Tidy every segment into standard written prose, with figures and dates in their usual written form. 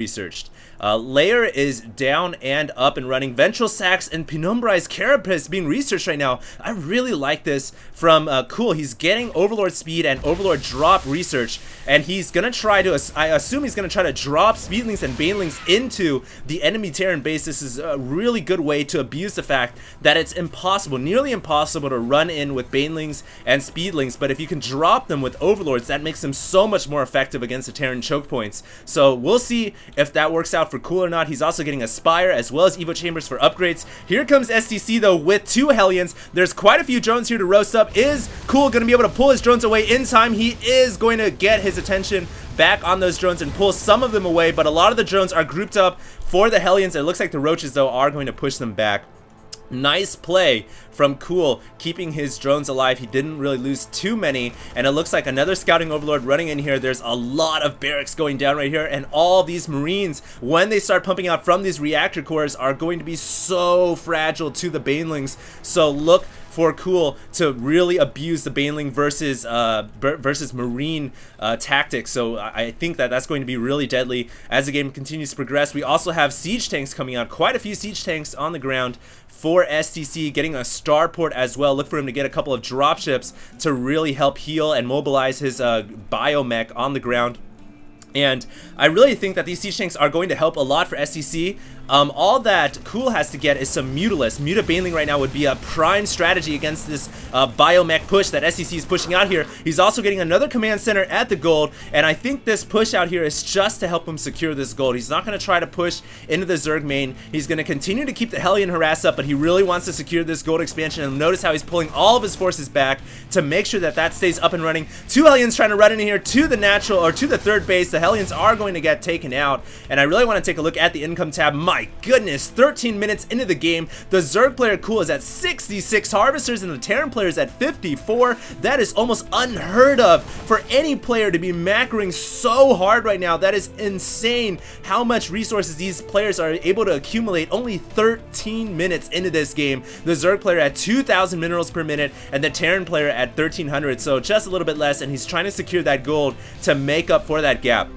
researched. Layer is down and up and running. Ventral Sacs and Penumbri's Carapace being researched right now. I really like this from Cool. He's getting Overlord speed and Overlord drop research, and he's gonna try to, I assume he's gonna try to drop Speedlings and Banelings into the enemy Terran base. This is a really good way to abuse the fact that it's impossible, nearly impossible, to run in with Banelings and Speedlings, but if you can drop them with Overlords, that makes them so much more effective against the Terran choke points. So we'll see if that works out for Cool or not. He's also getting a Spire as well as Evo Chambers for upgrades. Here comes STC though with 2 Hellions. There's quite a few drones here to roast up. Is Cool going to be able to pull his drones away in time? He is going to get his attention back on those drones and pull some of them away, but a lot of the drones are grouped up for the Hellions. It looks like the Roaches though are going to push them back. Nice play from Cool, keeping his drones alive. He didn't really lose too many, and it looks like another scouting overlord running in here. There's a lot of barracks going down right here, and all these Marines, when they start pumping out from these reactor cores, are going to be so fragile to the Banelings. So look for Cool to really abuse the Baneling versus Marine tactics. So I think that that's going to be really deadly as the game continues to progress. We also have siege tanks coming out, quite a few siege tanks on the ground for STC, getting a starport as well. Look for him to get a couple of dropships to really help heal and mobilize his biomech on the ground. And I really think that these siege tanks are going to help a lot for STC. All that Cool has to get is some Mutalisk. Muta Baneling right now would be a prime strategy against this biomech push that STC is pushing out here. He's also getting another command center at the gold, and I think this push out here is just to help him secure this gold. He's not going to try to push into the Zerg main. He's going to continue to keep the Hellion harass up, but he really wants to secure this gold expansion, and notice how he's pulling all of his forces back to make sure that that stays up and running. 2 Hellions trying to run in here to the natural, or to the third base. The Hellions are going to get taken out, and I really want to take a look at the income tab. My goodness, 13 minutes into the game, the Zerg player Cool is at 66 harvesters and the Terran player is at 54. That is almost unheard of for any player to be macroing so hard right now. That is insane how much resources these players are able to accumulate only 13 minutes into this game. The Zerg player at 2,000 minerals per minute and the Terran player at 1,300, so just a little bit less, and he's trying to secure that gold to make up for that gap.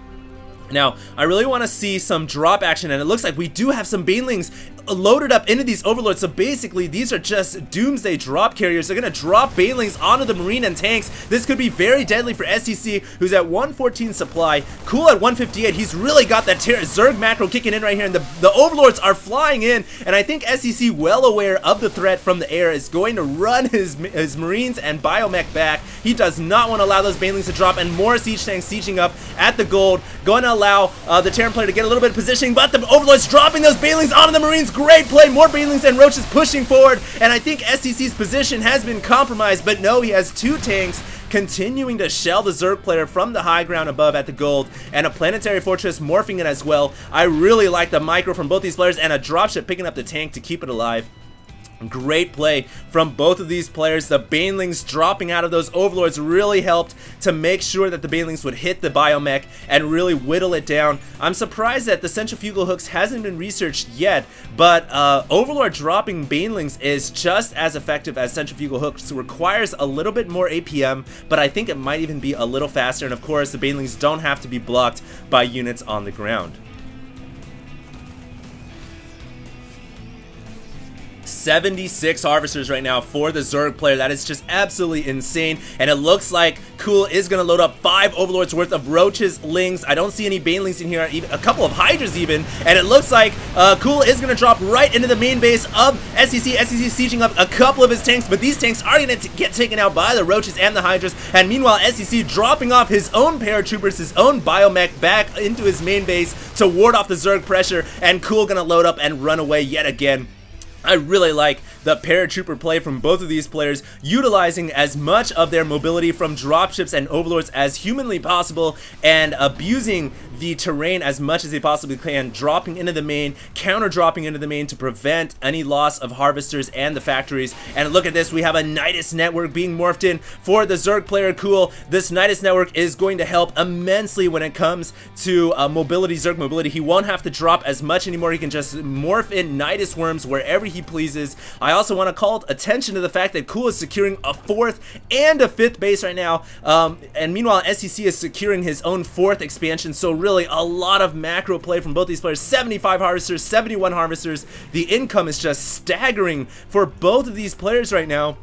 Now, I really want to see some drop action, and it looks like we do have some Banelings loaded up into these overlords. So basically these are just doomsday drop carriers. They're gonna drop Banelings onto the Marine and tanks. This could be very deadly for STC, who's at 114 supply, Cool at 158. He's really got that Zerg macro kicking in right here, and the overlords are flying in, and I think STC, well aware of the threat from the air, is going to run his Marines and biomech back. He does not want to allow those Banelings to drop, and more siege tanks sieging up at the gold, going to allow the Terran player to get a little bit of positioning, but the overlords dropping those Banelings onto the Marines. Great play, more Banelings and Roaches pushing forward, and I think STC's position has been compromised, but no, he has 2 tanks continuing to shell the Zerg player from the high ground above at the gold, and a planetary fortress morphing it as well. I really like the micro from both these players, and a dropship picking up the tank to keep it alive. Great play from both of these players. The Banelings dropping out of those overlords really helped to make sure that the Banelings would hit the biomech and really whittle it down. I'm surprised that the centrifugal hooks hasn't been researched yet, but overlord dropping Banelings is just as effective as centrifugal hooks. It requires a little bit more APM, but I think it might even be a little faster, and of course the Banelings don't have to be blocked by units on the ground. 76 harvesters right now for the Zerg player. That is just absolutely insane, and it looks like Cool is going to load up 5 overlords worth of Roaches, Lings. I don't see any Banelings in here, even a couple of Hydras even, and it looks like Cool is going to drop right into the main base of STC. STC sieging up a couple of his tanks, but these tanks are going to get taken out by the Roaches and the Hydras, and meanwhile STC dropping off his own paratroopers, his own biomech back into his main base to ward off the Zerg pressure, and Cool going to load up and run away yet again. I really like the paratrooper play from both of these players, utilizing as much of their mobility from dropships and overlords as humanly possible, and abusing the terrain as much as they possibly can, dropping into the main, counter dropping into the main to prevent any loss of harvesters and the factories. And look at this, we have a Nidus network being morphed in for the Zerg player Cool. This Nidus network is going to help immensely when it comes to mobility, Zerg mobility. He won't have to drop as much anymore. He can just morph in Nidus worms wherever he pleases. I also want to call attention to the fact that Cool is securing a 4th and a 5th base right now, and meanwhile STC is securing his own 4th expansion. So really really a lot of macro play from both these players. 75 harvesters, 71 harvesters. The income is just staggering for both of these players right now.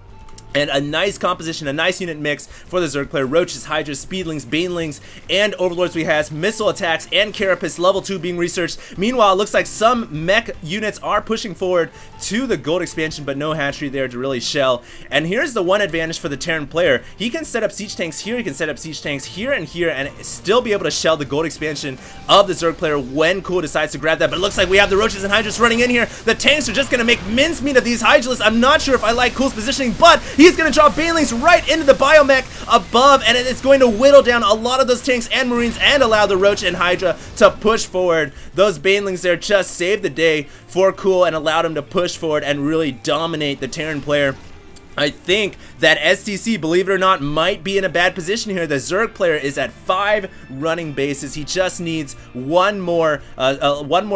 And a nice composition, a nice unit mix for the Zerg player. Roaches, Hydras, Speedlings, Banelings, and Overlords we has. Missile attacks and Carapace level 2 being researched. Meanwhile, it looks like some mech units are pushing forward to the gold expansion, but no hatchery there to really shell. And here's the one advantage for the Terran player. He can set up siege tanks here, he can set up siege tanks here and here, and still be able to shell the gold expansion of the Zerg player when Cool decides to grab that. But it looks like we have the Roaches and Hydras running in here. The tanks are just going to make mincemeat of these Hydralisks. I'm not sure if I like Cool's positioning, but he's going to drop Banelings right into the biomech above, and it's going to whittle down a lot of those tanks and Marines and allow the Roach and Hydra to push forward. Those Banelings there just saved the day for Cool and allowed him to push forward and really dominate the Terran player. I think that STC, believe it or not, might be in a bad position here. The Zerg player is at 5 running bases. He just needs one more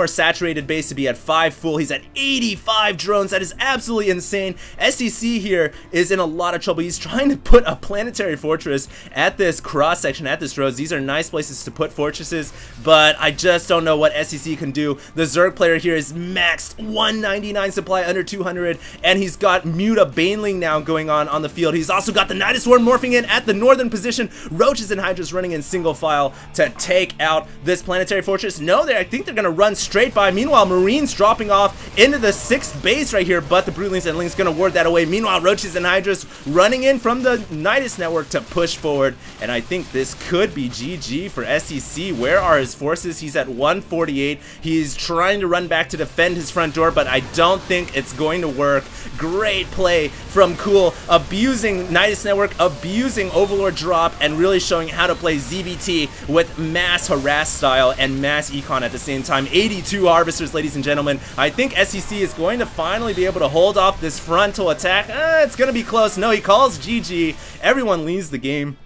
saturated base to be at 5 full. He's at 85 drones. That is absolutely insane. STC here is in a lot of trouble. He's trying to put a planetary fortress at this cross section, at this roads. These are nice places to put fortresses, but I just don't know what STC can do. The Zerg player here is maxed 199 supply under 200, and he's got Muta Baneling now going on the field. He's also got the Nidus Swarm morphing in at the northern position. Roaches and Hydras running in single file to take out this planetary fortress. No, I think they're going to run straight by. Meanwhile, Marines dropping off into the 6th base right here, but the Broodlings and Lings going to ward that away. Meanwhile, Roaches and Hydras running in from the Nidus network to push forward, and I think this could be GG for STC. Where are his forces? He's at 148. He's trying to run back to defend his front door, but I don't think it's going to work. Great play from Cool, abusing Nidus Network, abusing Overlord drop, and really showing how to play ZBT with mass harass style and mass econ at the same time. 82 harvesters, ladies and gentlemen. I think SEC is going to finally be able to hold off this frontal attack. It's going to be close. No, he calls GG. Everyone leaves the game.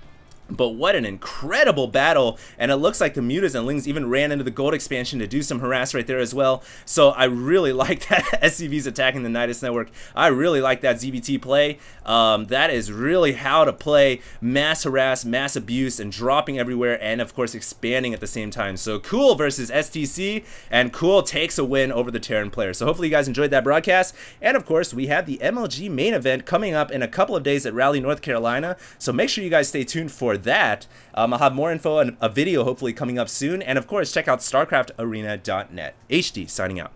But what an incredible battle, and it looks like the Mutas and Lings even ran into the gold expansion to do some harass right there as well. So I really like that SCV's attacking the Nidus Network. I really like that ZBT play. That is really how to play mass harass, mass abuse, and dropping everywhere, and of course expanding at the same time. So Cool versus STC, and Cool takes a win over the Terran player. So hopefully you guys enjoyed that broadcast, and of course we have the MLG main event coming up in a couple of days at Raleigh, North Carolina. So make sure you guys stay tuned for that. I'll have more info and a video hopefully coming up soon, and of course check out StarcraftArena.net. HD signing out.